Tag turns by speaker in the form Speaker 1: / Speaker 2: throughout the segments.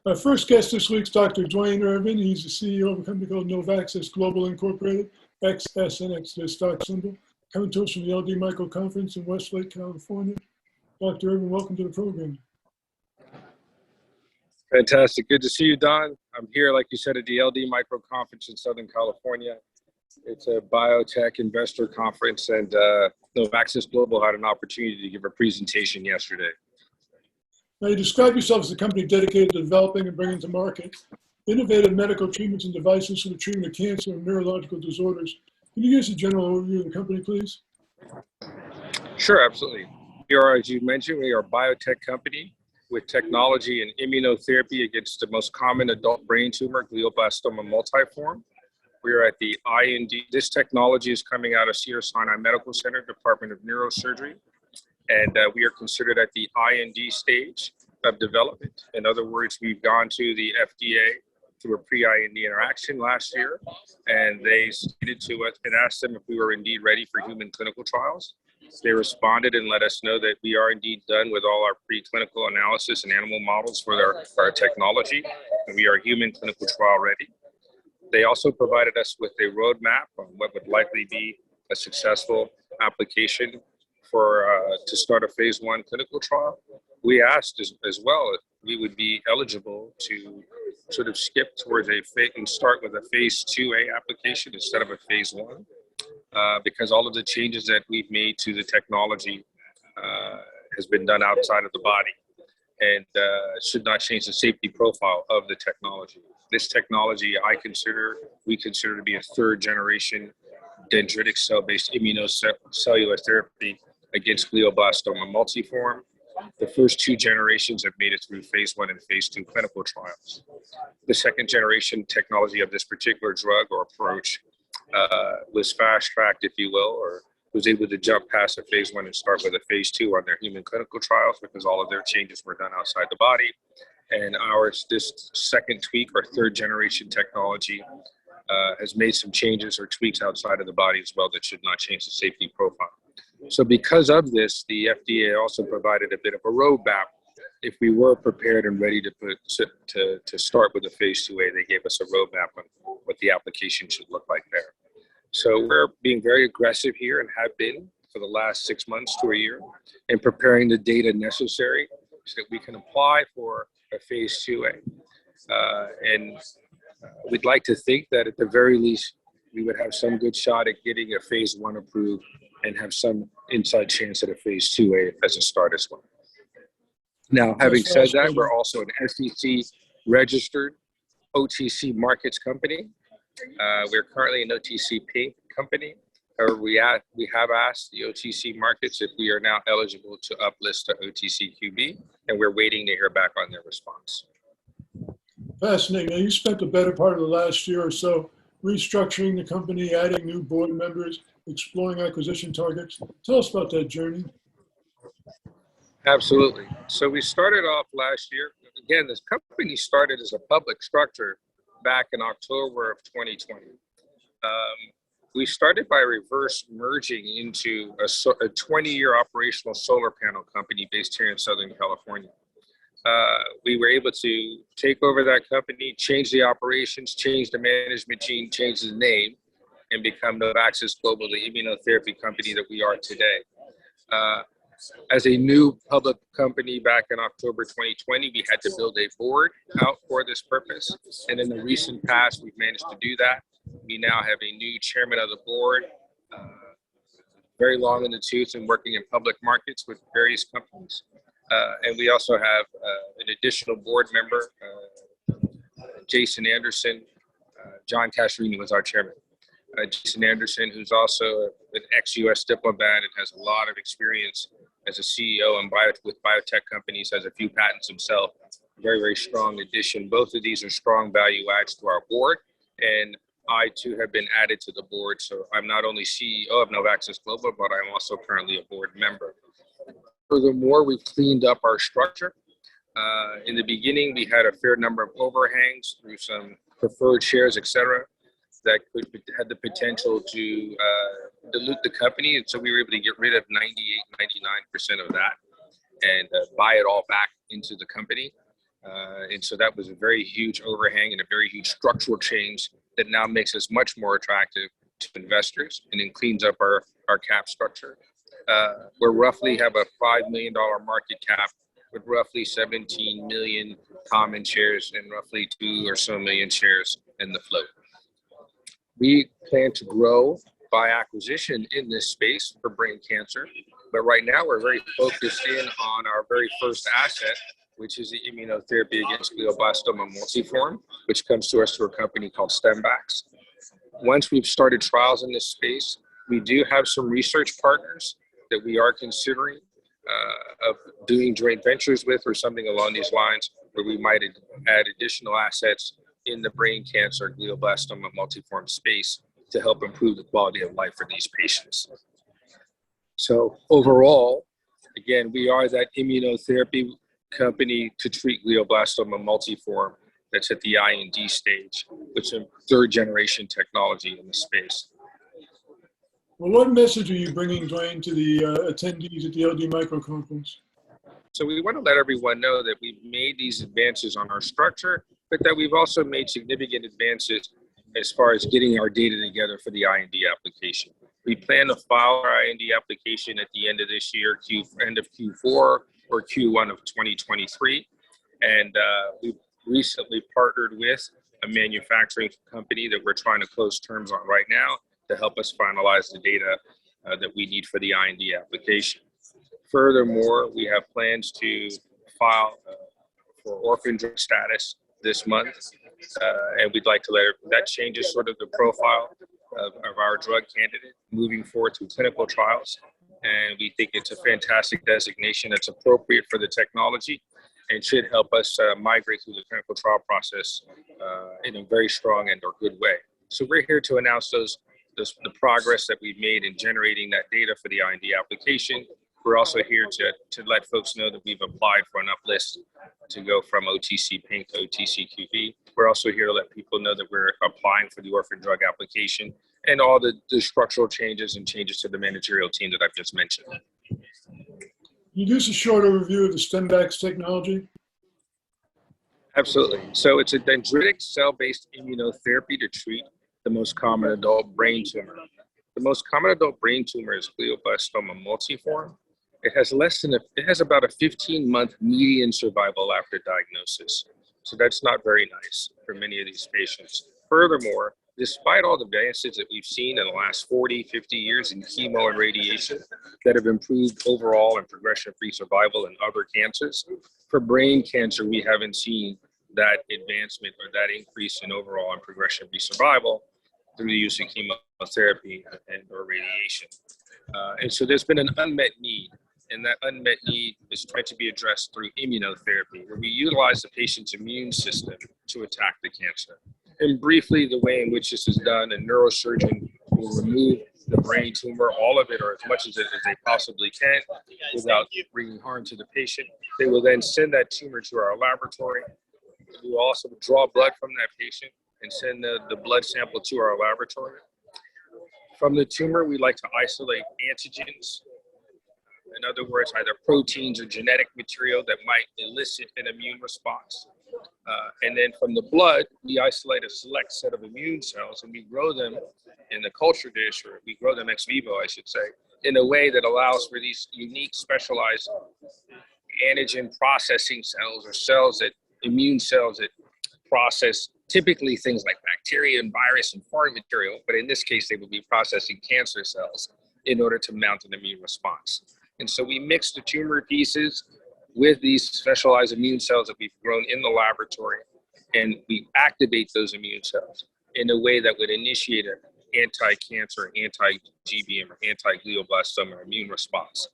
Speaker 1: Our first guest this week is Dr. Dwain Irvin. He's the CEO of a company called NovAccess Global Incorporated, XSNX, their stock symbol, coming to us from the LD Micro Conference in Westlake, California. Dr. Irvin, welcome to the program.
Speaker 2: Fantastic. Good to see you, Don. I'm here, like you said, at the LD Micro Conference in Southern California. It's a biotech investor conference, and NovAccess Global had an opportunity to give a presentation yesterday.
Speaker 1: Now, you describe yourself as a company dedicated to developing and bringing to market innovative medical treatments and devices for the treatment of cancer and neurological disorders. Can you give us a general overview of the company, please?
Speaker 2: Sure, absolutely. We are, as you mentioned, we are a biotech company with technology and immunotherapy against the most common adult brain tumor, glioblastoma multiforme. We are at the IND. This technology is coming out of Cedars-Sinai Medical Center, Department of Neurosurgery, and we are considered at the IND stage of development. In other words, we've gone to the FDA through a pre-IND interaction last year, and they stated to us and asked them if we were indeed ready for human clinical trials. They responded and let us know that we are indeed done with all our preclinical analysis and animal models for our technology, and we are human clinical trial ready. They also provided us with a roadmap on what would likely be a successful application for to start a phase 1 clinical trial. We asked as well if we would be eligible to sort of skip towards and start with a phase 2A application instead of a phase 1, because all of the changes that we've made to the technology has been done outside of the body, and should not change the safety profile of the technology. This technology we consider to be a 3rd generation dendritic cell-based immunocellular therapy against glioblastoma multiforme. The first 2 generations have made it through phase 1 and phase 2 clinical trials. The 2nd generation technology of this particular drug or approach was fast-tracked, if you will, or was able to jump past a phase 1 and start with a phase 2 on their human clinical trials because all of their changes were done outside the body. And this 2nd tweak or 3rd generation technology has made some changes or tweaks outside of the body as well that should not change the safety profile. So because of this, the FDA also provided a bit of a roadmap. If we were prepared and ready to start with a phase 2A, they gave us a roadmap on what the application should look like there. So we're being very aggressive here and have been for the last 6 months to a year in preparing the data necessary so that we can apply for a phase 2A. We'd like to think that at the very least, we would have some good shot at getting a phase 1 approved and have some inside chance at a phase 2A as a start as well. Now, having said that, we're also an SEC registered OTC markets company. We're currently an OTCPINK company. However, we have asked the OTC markets if we are now eligible to uplist to OTCQB, and we're waiting to hear back on their response.
Speaker 1: Fascinating. Now, you spent the better part of the last year or so restructuring the company, adding new board members, exploring acquisition targets. Tell us about that journey.
Speaker 2: Absolutely. So we started off last year. Again, this company started as a public structure back in October of 2020. We started by reverse merging into a 20-year operational solar panel company based here in Southern California. We were able to take over that company, change the operations, change the management team, change the name, and become NovAccess Global, the immunotherapy company that we are today. As a new public company back in October 2020, we had to build a board out for this purpose. And in the recent past, we've managed to do that. We now have a new chairman of the board, very long in the tooth and working in public markets with various companies. And we also have an additional board member, Jason Anderson. John Casherini was our chairman. Jason Anderson, who's also an ex-US diplomat and has a lot of experience as a CEO with biotech companies, has a few patents himself. Very, very strong addition. Both of these are strong value adds to our board. And I too have been added to the board. So I'm not only CEO of NovAccess Global, but I'm also currently a board member. Furthermore, we've cleaned up our structure. In the beginning, we had a fair number of overhangs through some preferred shares, et cetera, that had the potential to dilute the company. And so we were able to get rid of 98, 99% of that and buy it all back into the company. And so that was a very huge overhang and a very huge structural change that now makes us much more attractive to investors and then cleans up our cap structure. We roughly have a $5 million market cap with roughly 17 million common shares and roughly 2 or so million shares in the float. We plan to grow by acquisition in this space for brain cancer, but right now we're very focused in on our very first asset, which is the immunotherapy against glioblastoma multiforme, which comes to us through a company called StemVax. Once we've started trials in this space, we do have some research partners that we are considering of doing joint ventures with or something along these lines, where we might add additional assets in the brain cancer glioblastoma multiforme space to help improve the quality of life for these patients. So overall, again, we are that immunotherapy company to treat glioblastoma multiforme that's at the IND stage, which is a third generation technology in the space.
Speaker 1: Well, what message are you bringing, Dwain, to the attendees at the LD Micro Conference?
Speaker 2: So we want to let everyone know that we've made these advances on our structure, but that we've also made significant advances as far as getting our data together for the IND application. We plan to file our IND application at the end of this year, end of Q4 or Q1 of 2023. And we've recently partnered with a manufacturing company that we're trying to close terms on right now to help us finalize the data that we need for the IND application. Furthermore, we have plans to file for orphan drug status this month, and we'd like to that changes sort of the profile of our drug candidate moving forward to clinical trials. And we think it's a fantastic designation that's appropriate for the technology and should help us migrate through the clinical trial process in a very strong and or good way. So we're here to announce the progress that we've made in generating that data for the IND application. We're also here to let folks know that we've applied for an uplist to go from OTCPINK to OTCQB. We're also here to let people know that we're applying for the orphan drug application and all the structural changes and changes to the managerial team that I've just mentioned.
Speaker 1: Can you give us a short overview of the StemVax technology?
Speaker 2: Absolutely. So it's a dendritic cell-based immunotherapy to treat the most common adult brain tumor. The most common adult brain tumor is glioblastoma multiforme. It has about a 15-month median survival after diagnosis. So that's not very nice for many of these patients. Furthermore, despite all the advances that we've seen in the last 40, 50 years in chemo and radiation that have improved overall and progression-free survival in other cancers, for brain cancer, we haven't seen that advancement or that increase in overall and progression-free survival through the use of chemotherapy and or radiation. And so there's been an unmet need, and that unmet need is trying to be addressed through immunotherapy, where we utilize the patient's immune system to attack the cancer. And briefly, the way in which this is done, a neurosurgeon will remove the brain tumor, all of it or as much as they possibly can, without bringing harm to the patient. They will then send that tumor to our laboratory. We will also draw blood from that patient and send the blood sample to our laboratory. From the tumor, we like to isolate antigens. In other words, either proteins or genetic material that might elicit an immune response. And then from the blood, we isolate a select set of immune cells and we grow them in the culture dish, or we grow them ex vivo, I should say, in a way that allows for these unique specialized antigen processing cells, or immune cells that process typically things like bacteria and virus and foreign material, but in this case, they will be processing cancer cells in order to mount an immune response. And so we mix the tumor pieces with these specialized immune cells that we've grown in the laboratory, and we activate those immune cells in a way that would initiate an anti-cancer, anti-GBM, or anti-glioblastoma immune response.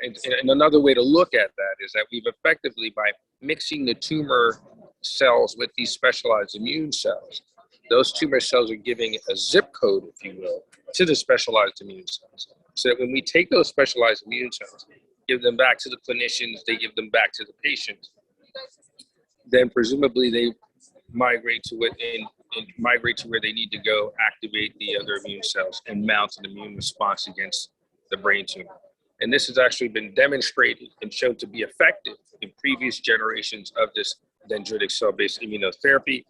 Speaker 2: And another way to look at that is that we've effectively, by mixing the tumor cells with these specialized immune cells, those tumor cells are giving a zip code, if you will, to the specialized immune cells. So that when we take those specialized immune cells, give them back to the clinicians, they give them back to the patient, then presumably they migrate to where they need to go, activate the other immune cells, and mount an immune response against the brain tumor. And this has actually been demonstrated and shown to be effective in previous generations of this dendritic cell-based immunotherapy,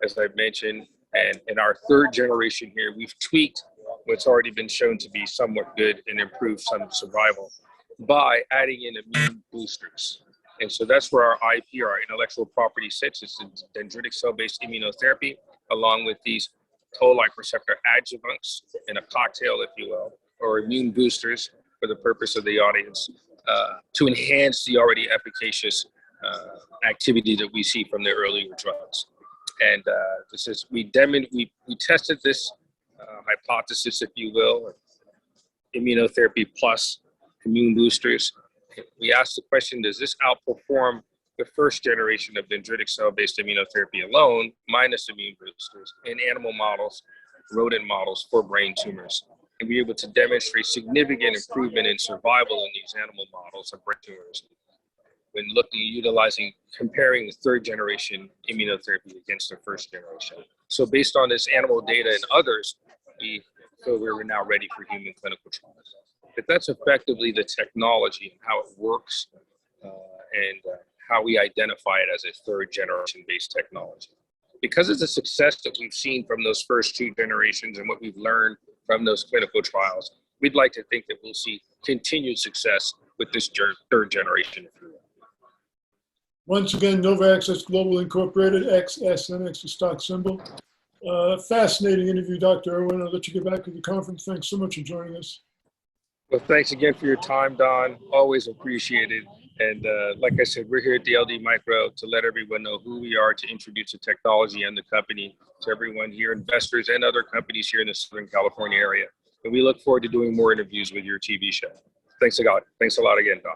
Speaker 2: as I've mentioned. And in our third generation here, we've tweaked what's already been shown to be somewhat good and improved some survival by adding in immune boosters. And so that's where our IP, our intellectual property, sits. It's the dendritic cell-based immunotherapy, along with these toll-like receptor adjuvants in a cocktail, if you will, or immune boosters for the purpose of the audience, to enhance the already efficacious activity that we see from the earlier drugs. And this is, we tested this hypothesis, if you will, immunotherapy plus immune boosters. We asked the question, does this outperform the first generation of dendritic cell-based immunotherapy alone, minus immune boosters, in animal models, rodent models for brain tumors? And we were able to demonstrate significant improvement in survival in these animal models of brain tumors when comparing the third generation immunotherapy against the first generation. So based on this animal data and others, we feel we're now ready for human clinical trials. But that's effectively the technology and how it works and how we identify it as a third generation based technology. Because of the success that we've seen from those first two generations and what we've learned from those clinical trials, we'd like to think that we'll see continued success with this third generation.
Speaker 1: Once again, NovAccess Global Incorporated, XSNX, the stock symbol. Fascinating interview, Dr. Irwin. I'll let you get back to the conference. Thanks so much for joining us.
Speaker 2: Well, thanks again for your time, Don. Always appreciated. And like I said, we're here at the LD Micro to let everyone know who we are, to introduce the technology and the company to everyone here, investors and other companies here in the Southern California area. And we look forward to doing more interviews with your TV show. Thanks a lot again, Don.